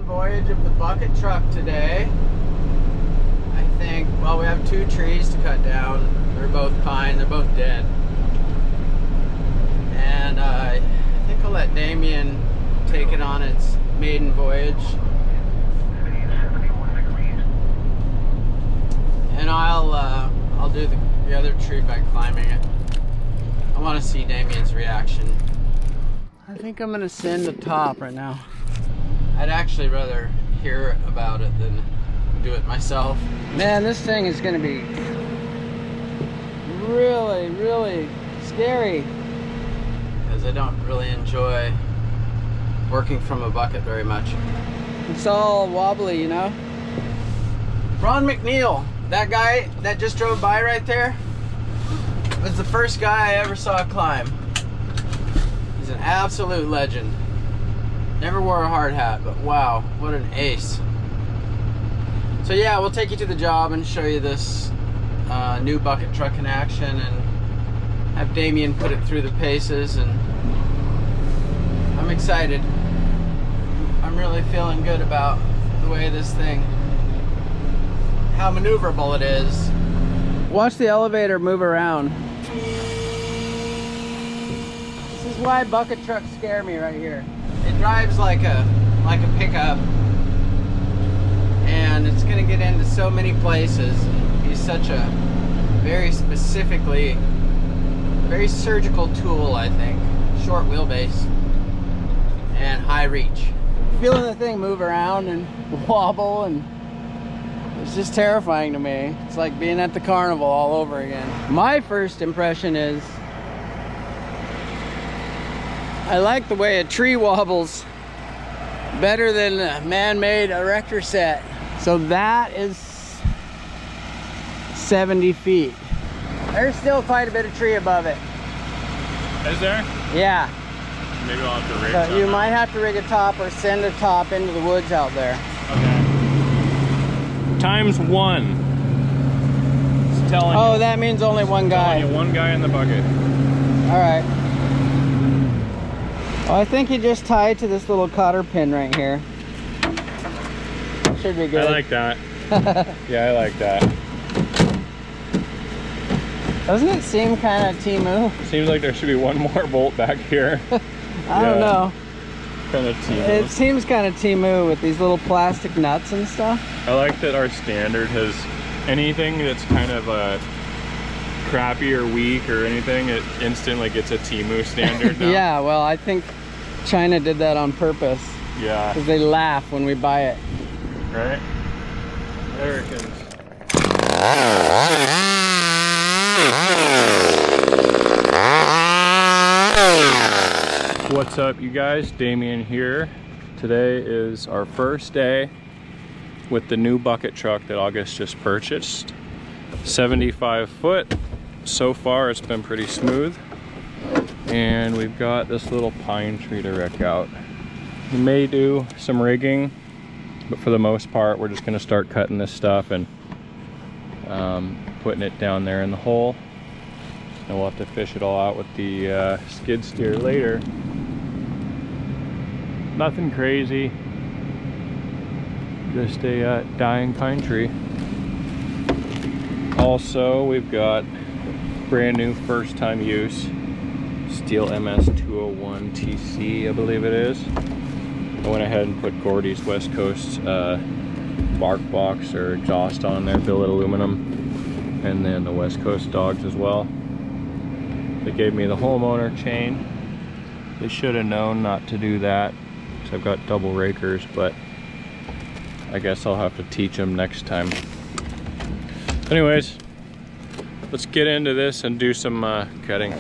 voyage of the bucket truck today. I think, well, we have 2 trees to cut down. They're both pine, they're both dead. And I think I'll let Damien take it on its maiden voyage. And I'll do the other tree by climbing it. I want to see Damien's reaction. I think I'm gonna send the top right now. I'd actually rather hear about it than do it myself. Man, this thing is gonna be really, really scary because I don't really enjoy working from a bucket very much. It's all wobbly, you know? Ron McNeil, that guy that just drove by right there, was the first guy I ever saw climb. He's an absolute legend. Never wore a hard hat, but wow, what an ace. So yeah, we'll take you to the job and show you this new bucket truck in action and have Damien put it through the paces, and I'm excited. I'm really feeling good about the way this thing, how maneuverable it is. Watch the elevator move around. This is why bucket trucks scare me right here. It drives like a pickup, and it's gonna get into so many places. He's such a very surgical tool, I think. Short wheelbase and high reach. Feeling the thing move around and wobble, and it's just terrifying to me. It's like being at the carnival all over again. My first impression is I like the way a tree wobbles better than a man-made erector set. So that is 70 feet. There's still quite a bit of tree above it. Is there? Yeah. Maybe I'll have to rig So you might have to rig a top or send a top into the woods out there. Okay. Times 1. It's telling you. Oh, that means only one guy. Telling you one guy in the bucket. All right. Well, I think you just tie it to this little cotter pin right here. Should be good. I like that. Yeah, I like that. Doesn't it seem kind of Temu? Seems like there should be one more bolt back here. I don't know. Kind of Temu. It seems kind of Temu with these little plastic nuts and stuff. I like that our standard has anything that's kind of crappy or weak or anything, it instantly gets a Temu standard now. Yeah, well, I think China did that on purpose. Yeah. Because they laugh when we buy it. Right? Americans. What's up, you guys? Damien here. Today is our first day with the new bucket truck that August just purchased. 75 foot. So far it's been pretty smooth. And we've got this little pine tree to wreck out. We may do some rigging, but for the most part we're just going to start cutting this stuff and putting it down there in the hole. And we'll have to fish it all out with the skid steer later. Nothing crazy, just a dying pine tree. Also, we've got brand new first time use steel MS 201 TC, I believe it is. I went ahead and put Gordy's West Coast bark box or exhaust on there, billet aluminum, and then the West Coast dogs as well. They gave me the homeowner chain. They should have known not to do that because I've got double rakers, but I guess I'll have to teach them next time. Anyways, let's get into this and do some cutting.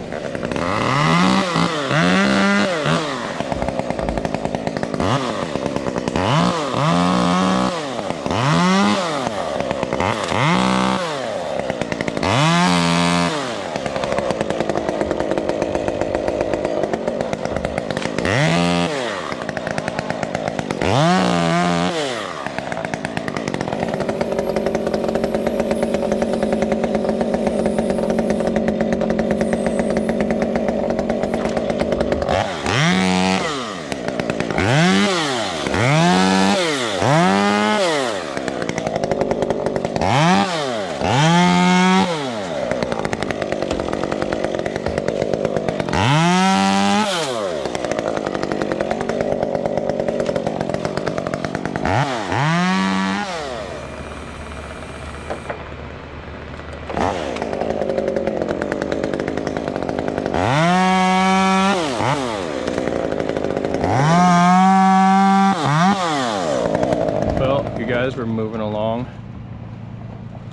as we're moving along,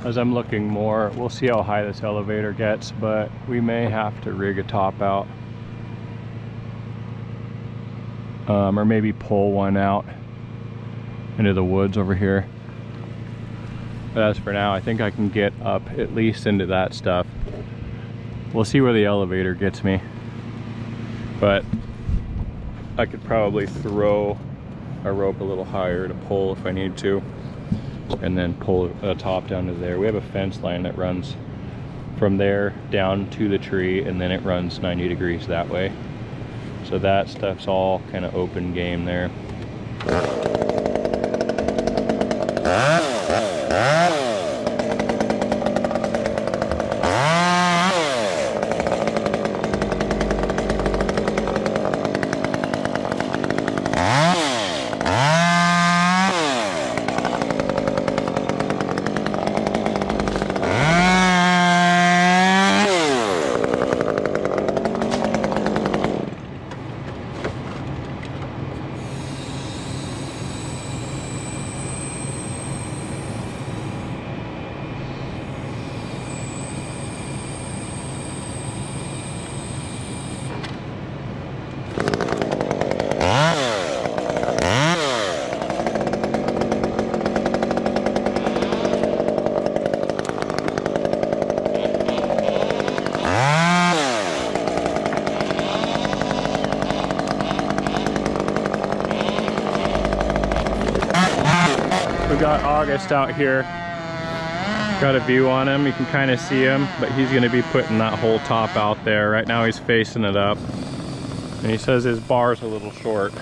as I'm looking more, we'll see how high this elevator gets, but we may have to rig a top out. Or maybe pull one out into the woods over here. But as for now, I think I can get up at least into that stuff. We'll see where the elevator gets me. But I could probably throw a rope a little higher to pull if I need to, and then pull a top down to there. We have a fence line that runs from there down to the tree, and then it runs 90 degrees that way. So that stuff's all kind of open game there. We got August out here. Got a view on him. You can kind of see him, but he's going to be putting that whole top out there. Right now he's facing it up. And he says his bar's a little short.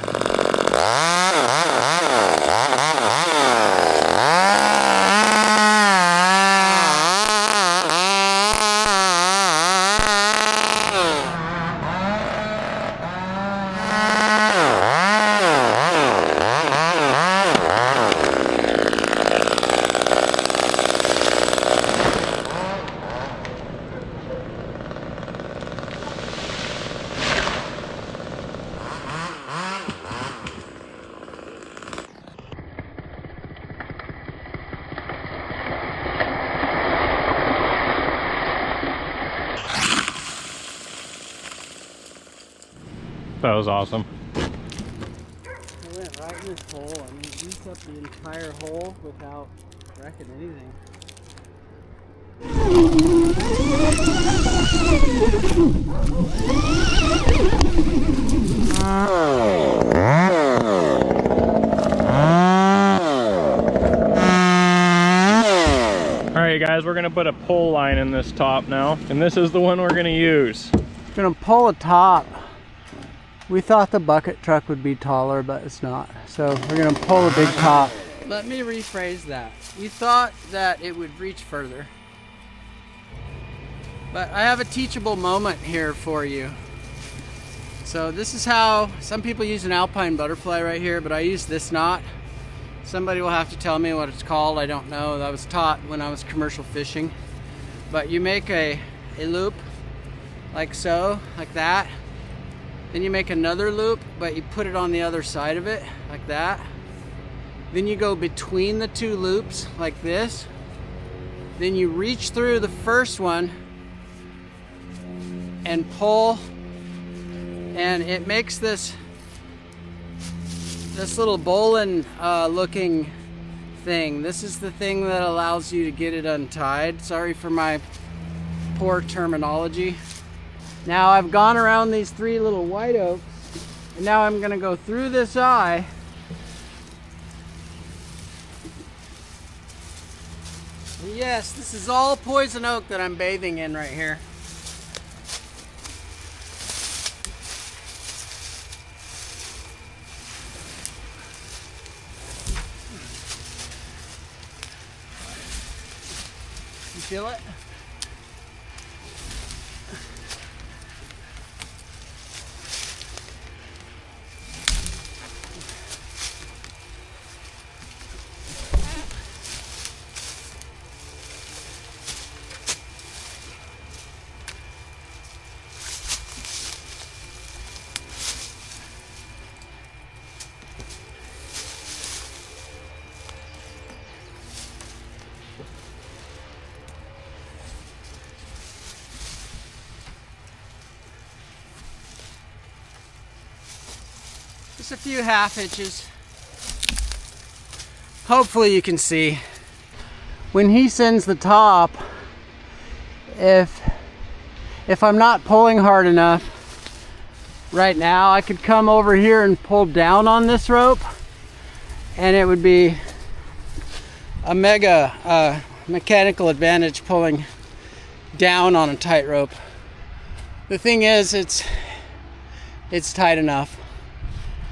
That was awesome. It went right in this hole. I mean, it used up the entire hole without wrecking anything. Alright guys, we're gonna put a pull line in this top now, and this is the one we're gonna use. We're gonna pull a top. We thought the bucket truck would be taller, but it's not. So we're gonna pull a big top. Let me rephrase that. We thought that it would reach further. But I have a teachable moment here for you. So this is how some people use an alpine butterfly right here, but I use this knot. Somebody will have to tell me what it's called. I don't know. That was taught when I was commercial fishing. But you make a loop like so, like that. Then you make another loop, but you put it on the other side of it, like that. Then you go between the two loops, like this. Then you reach through the first one and pull, and it makes this little bowline looking thing. This is the thing that allows you to get it untied. Sorry for my poor terminology. Now I've gone around these three little white oaks, and now I'm gonna go through this eye. And yes, this is all poison oak that I'm bathing in right here. You feel it? Just a few half hitches. Hopefully you can see. When he sends the top, if I'm not pulling hard enough right now, I could come over here and pull down on this rope, and it would be a mega mechanical advantage pulling down on a tight rope. The thing is, it's tight enough,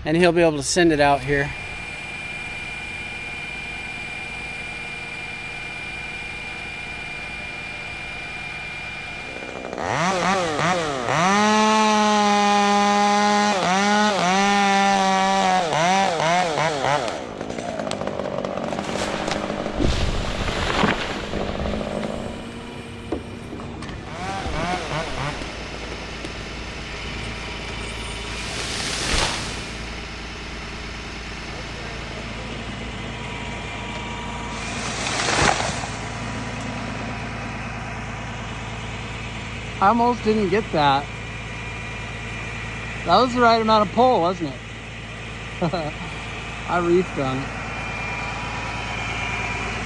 and he'll be able to send it out here. I almost didn't get that. That was the right amount of pull, wasn't it? I reefed on it.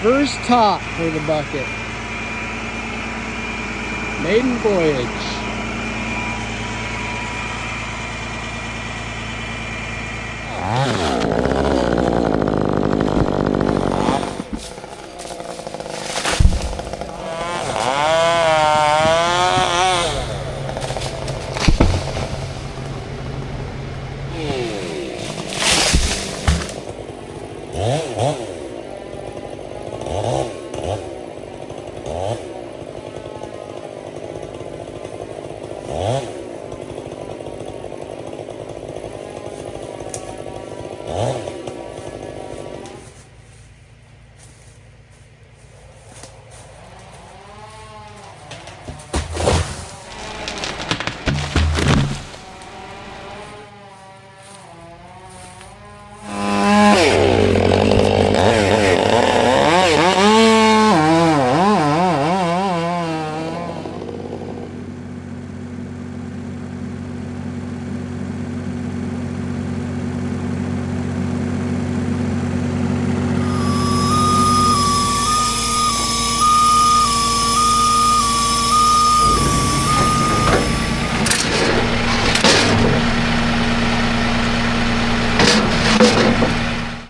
First top for the bucket. Maiden voyage. Oh.